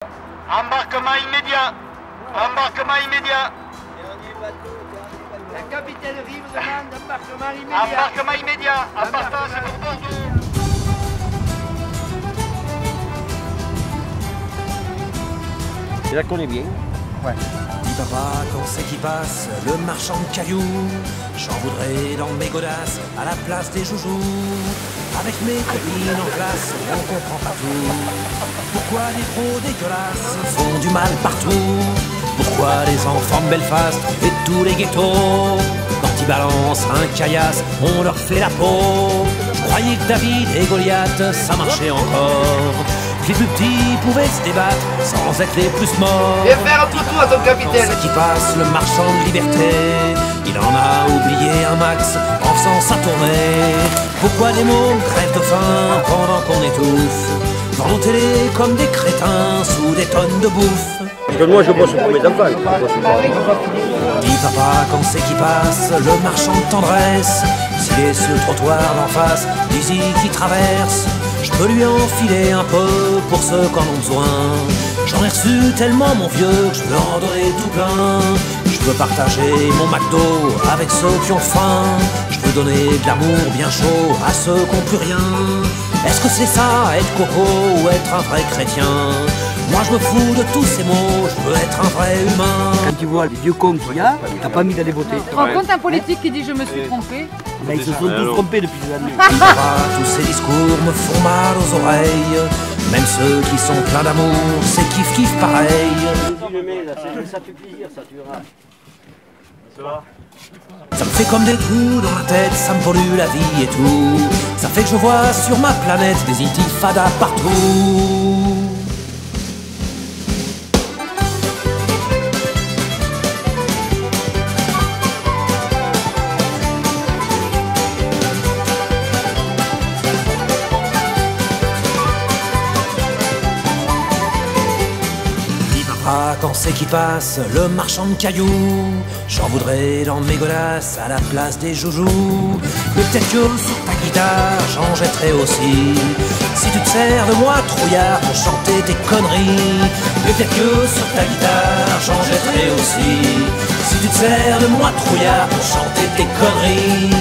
Embarquement immédiat. Embarquement immédiat. La capitainerie vous demande embarquement immédiat. Embarquement immédiat. En partant, c'est pour Bordeaux. Tu la connais bien? Ouais. Dis papa, quand c'est qui passe, le marchand de cailloux, j'en voudrais dans mes godasses, à la place des joujoux. Avec mes copines en classe, on comprend pas tout. Pourquoi les pros dégueulasses font du mal partout? Pourquoi les enfants de Belfast et tous les ghettos, quand ils balancent un caillasse, on leur fait la peau? Je croyais que David et Goliath, ça marchait encore. Les plus petits pouvaient se débattre sans être les plus morts. Viens faire un toutou à ton capitaine. Quand c'est qui passe, le marchand de liberté, il en a oublié un max en faisant sa tournée. Pourquoi des mômes crèvent de faim pendant qu'on étouffe devant nos télés comme des crétins sous des tonnes de bouffe? Parce que moi je bosse pour mes enfants. Dis papa, quand c'est qui passe, le marchand de tendresse, s'il est sur le trottoir d'en face, d'ici qui traverse, je peux lui enfiler un peu pour ceux qui en ont besoin. J'en ai reçu tellement mon vieux que je peux en donner tout plein. Je peux partager mon McDo avec ceux qui ont faim. Je peux donner de l'amour bien chaud à ceux qui n'ont plus rien. Est-ce que c'est ça, être coco ou être un vrai chrétien? Moi je me fous de tous ces mots, je veux être un vrai humain. Quand tu vois les vieux cons qu'il y a, t'as pas envie d'aller voter. Tu te rends compte un politique qui dit je me suis trompé? Là, ils se sont tous trompés depuis des années. Tous ces discours me font mal aux oreilles. Même ceux qui sont pleins d'amour, c'est kiff pareil. Ça fait plaisir, ça, tu verras. Ça me fait comme des coups dans la tête, ça me pollue la vie et tout. Ça fait que je vois sur ma planète des intifadas partout. Ah, quand c'est qui passe, le marchand de cailloux, j'en voudrais dans mes godasses à la place des joujoux. Mais peut-être que sur ta guitare, j'en jetterai aussi. Si tu te sers de moi, trouillard, pour chanter tes conneries. Mais peut-être que sur ta guitare, j'en jetterai aussi. Si tu te sers de moi, trouillard, pour chanter tes conneries.